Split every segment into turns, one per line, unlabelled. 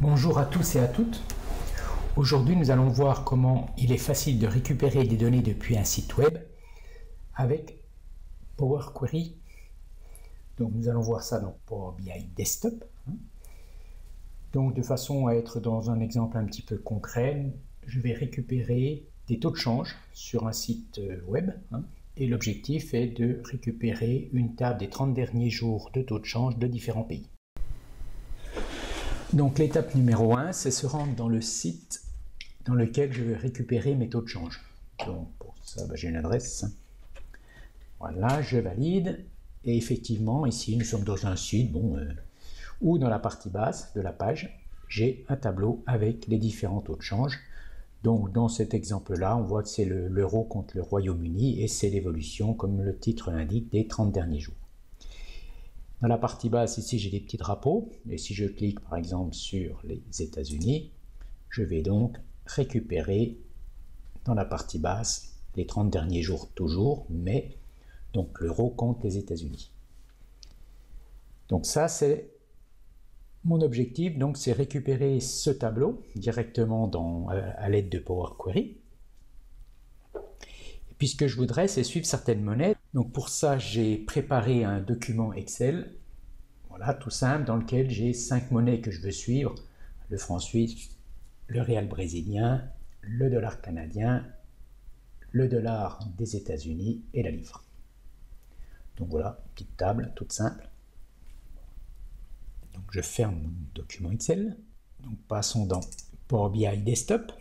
Bonjour à tous et à toutes. Aujourd'hui, nous allons voir comment il est facile de récupérer des données depuis un site web avec Power Query. Donc, nous allons voir ça dans Power BI Desktop. Donc, de façon à être dans un exemple un petit peu concret, je vais récupérer des taux de change sur un site web. Et l'objectif est de récupérer une table des 30 derniers jours de taux de change de différents pays. Donc l'étape numéro 1, c'est se rendre dans le site dans lequel je vais récupérer mes taux de change. Donc pour ça, j'ai une adresse. Voilà, je valide. Et effectivement, ici, nous sommes dans un site où dans la partie basse de la page, j'ai un tableau avec les différents taux de change. Donc dans cet exemple-là, on voit que c'est l'euro contre le Royaume-Uni et c'est l'évolution, comme le titre l'indique, des 30 derniers jours. Dans la partie basse, ici, j'ai des petits drapeaux. Et si je clique, par exemple, sur les États-Unis, je vais donc récupérer dans la partie basse les 30 derniers jours toujours, mais donc l'euro contre les États-Unis. Donc ça, c'est mon objectif. Donc, c'est récupérer ce tableau directement à l'aide de Power Query. Puis ce que je voudrais, c'est suivre certaines monnaies. Donc pour ça, j'ai préparé un document Excel, voilà, tout simple, dans lequel j'ai 5 monnaies que je veux suivre: le franc suisse, le réal brésilien, le dollar canadien, le dollar des États-Unis et la livre. Donc voilà, une petite table toute simple. Donc je ferme mon document Excel. Donc passons dans Power BI Desktop.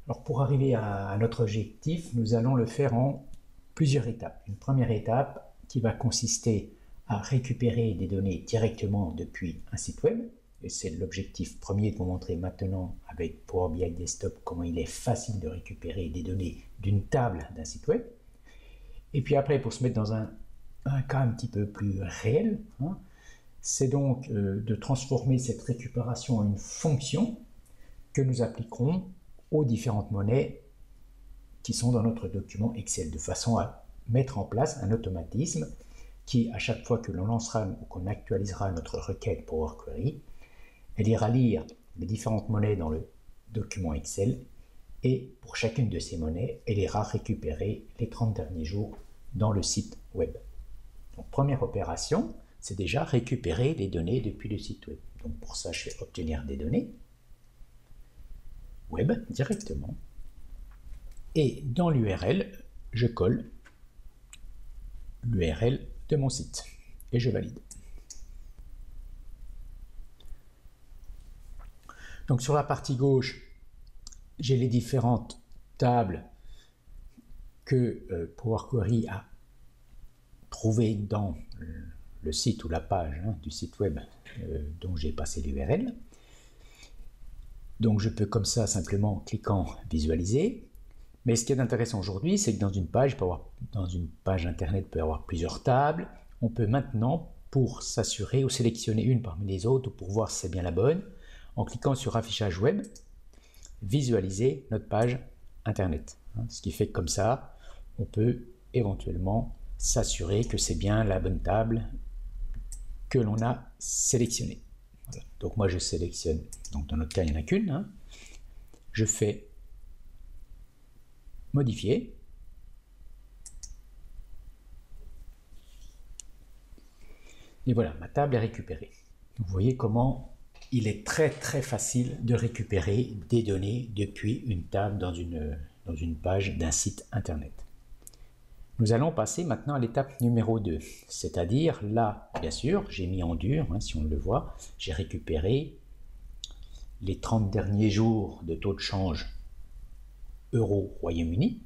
Alors pour arriver à notre objectif, nous allons le faire en plusieurs étapes. Une première étape qui va consister à récupérer des données directement depuis un site web. Et c'est l'objectif premier de vous montrer maintenant avec Power BI Desktop comment il est facile de récupérer des données d'une table d'un site web. Et puis après, pour se mettre dans un cas un petit peu plus réel, c'est donc de transformer cette récupération en une fonction que nous appliquerons aux différentes monnaies qui sont dans notre document Excel, de façon à mettre en place un automatisme qui, à chaque fois que l'on lancera ou qu'on actualisera notre requête Power Query, elle ira lire les différentes monnaies dans le document Excel et pour chacune de ces monnaies, elle ira récupérer les 30 derniers jours dans le site web. Donc, première opération, c'est déjà récupérer les données depuis le site web. Donc pour ça, je vais obtenir des données web directement. Et dans l'URL, je colle l'URL de mon site et je valide. Donc sur la partie gauche, j'ai les différentes tables que Power Query a trouvées dans le site ou la page du site web dont j'ai passé l'URL. Donc je peux comme ça, simplement cliquant, visualiser. Mais ce qui est intéressant aujourd'hui, c'est que dans une page internet, il peut y avoir plusieurs tables. On peut maintenant, pour s'assurer ou sélectionner une parmi les autres ou pour voir si c'est bien la bonne, en cliquant sur affichage web, visualiser notre page internet. Ce qui fait que comme ça, on peut éventuellement s'assurer que c'est bien la bonne table que l'on a sélectionnée. Voilà. Donc moi je sélectionne, donc dans notre cas il n'y en a qu'une, je fais modifier, et voilà, ma table est récupérée. Vous voyez comment il est très facile de récupérer des données depuis une table dans une page d'un site internet. Nous allons passer maintenant à l'étape numéro 2, c'est-à-dire là, bien sûr, j'ai mis en dur, si on le voit, j'ai récupéré les 30 derniers jours de taux de change euro-Royaume-Uni,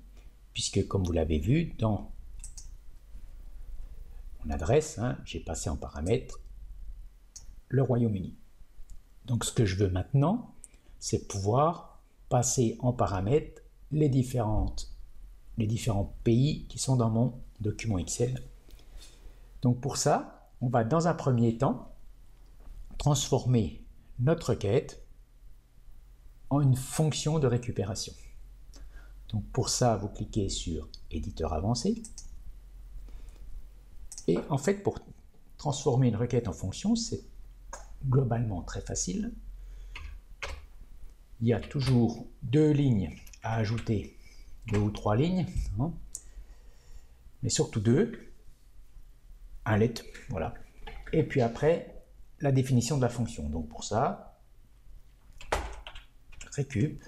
puisque comme vous l'avez vu, dans mon adresse, j'ai passé en paramètre le Royaume-Uni. Donc ce que je veux maintenant, c'est pouvoir passer en paramètre les différents pays qui sont dans mon document Excel. Donc pour ça, on va dans un premier temps transformer notre requête en une fonction de récupération. Donc pour ça, vous cliquez sur éditeur avancé Et en fait, pour transformer une requête en fonction, c'est globalement très facile. Il y a toujours 2 lignes à ajouter, 2 ou 3 lignes, hein, mais surtout 2, un let, voilà. Et puis après, la définition de la fonction. Donc pour ça, récup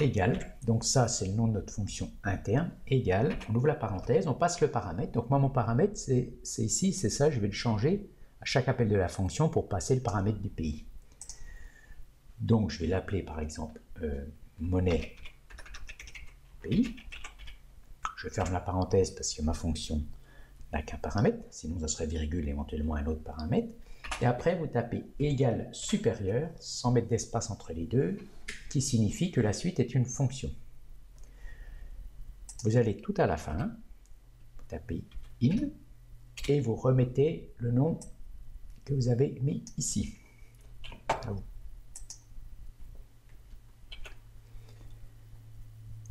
égale, donc ça c'est le nom de notre fonction interne, égale, on ouvre la parenthèse, on passe le paramètre. Donc moi mon paramètre c'est ici, c'est ça, je vais le changer à chaque appel de la fonction pour passer le paramètre du pays. Donc je vais l'appeler par exemple monnaie pays. Je ferme la parenthèse parce que ma fonction n'a qu'un paramètre, sinon ça serait virgule éventuellement un autre paramètre. Et après vous tapez égal supérieur sans mettre d'espace entre les deux, qui signifie que la suite est une fonction. Vous allez tout à la fin, vous tapez in et vous remettez le nom que vous avez mis ici.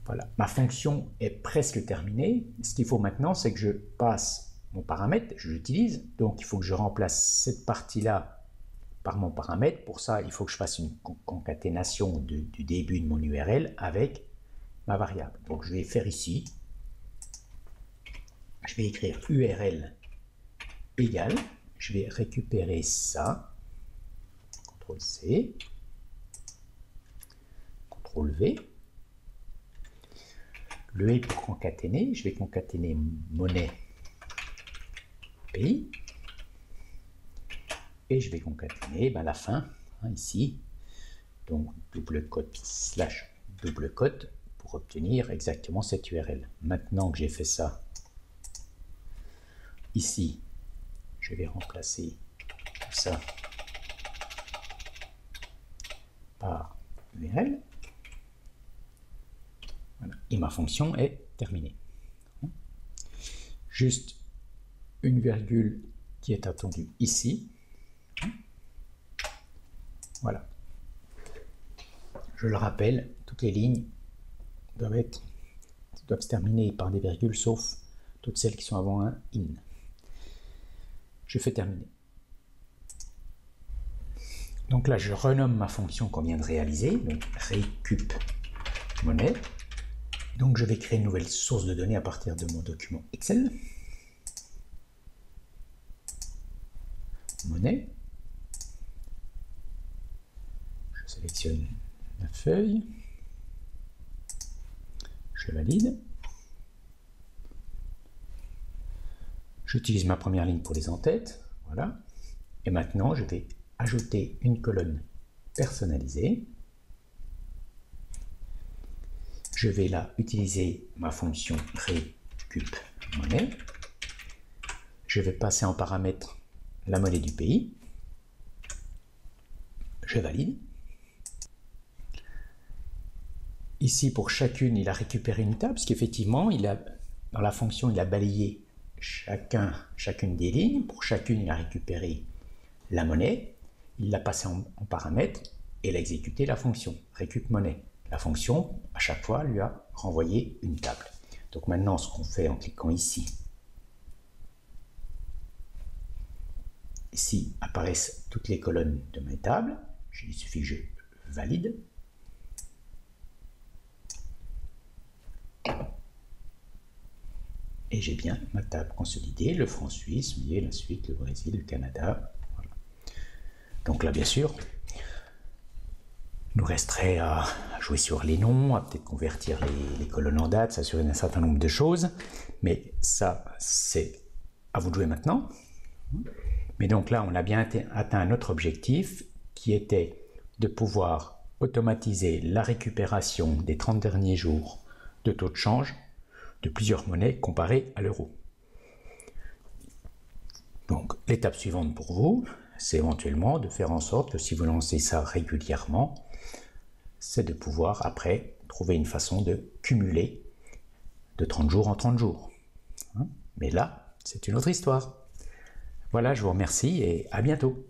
Voilà, ma fonction est presque terminée. Ce qu'il faut maintenant, c'est que je passe mon paramètre, je l'utilise, donc il faut que je remplace cette partie-là par mon paramètre. Pour ça, il faut que je fasse une concaténation du début de mon URL avec ma variable. Donc je vais faire ici, je vais écrire URL égale, je vais récupérer ça, CTRL-C, CTRL-V, le et pour concaténer, je vais concaténer monnaie pays, et je vais concaténer la fin, hein, ici, donc double quote slash double quote pour obtenir exactement cette URL. Maintenant que j'ai fait ça, ici, je vais remplacer tout ça par URL. Voilà. Et ma fonction est terminée. Juste une virgule qui est attendue ici. Voilà. Je le rappelle, toutes les lignes doivent se terminer par des virgules, sauf toutes celles qui sont avant un in. Je fais terminer. Donc là, je renomme ma fonction qu'on vient de réaliser, donc récup monnaie. Donc je vais créer une nouvelle source de données à partir de mon document Excel. Monnaie. Je sélectionne la feuille. Je valide. J'utilise ma première ligne pour les en-têtes. Voilà. Et maintenant, je vais ajouter une colonne personnalisée. Je vais là utiliser ma fonction récup monnaie. Je vais passer en paramètre la monnaie du pays. Je valide. Ici, pour chacune, il a récupéré une table, parce qu'effectivement, dans la fonction, il a balayé chacune des lignes. Pour chacune, il a récupéré la monnaie. Il l'a passé en paramètre et il a exécuté la fonction récup monnaie. La fonction, à chaque fois, lui a renvoyé une table. Donc maintenant, ce qu'on fait en cliquant ici, ici apparaissent toutes les colonnes de mes tables. Il suffit que je valide. Et j'ai bien ma table consolidée, le franc suisse, vous voyez, la Suisse, le Brésil, le Canada. Voilà. Donc là, bien sûr, il nous resterait à jouer sur les noms, à peut-être convertir les colonnes en dates, s'assurer d'un certain nombre de choses. Mais ça, c'est à vous de jouer maintenant. Mais donc là, on a bien atteint notre objectif qui était de pouvoir automatiser la récupération des 30 derniers jours de taux de change de plusieurs monnaies comparées à l'euro. Donc l'étape suivante pour vous, c'est éventuellement de faire en sorte que si vous lancez ça régulièrement, c'est de pouvoir après trouver une façon de cumuler de 30 jours en 30 jours. Mais là, c'est une autre histoire. Voilà, je vous remercie et à bientôt.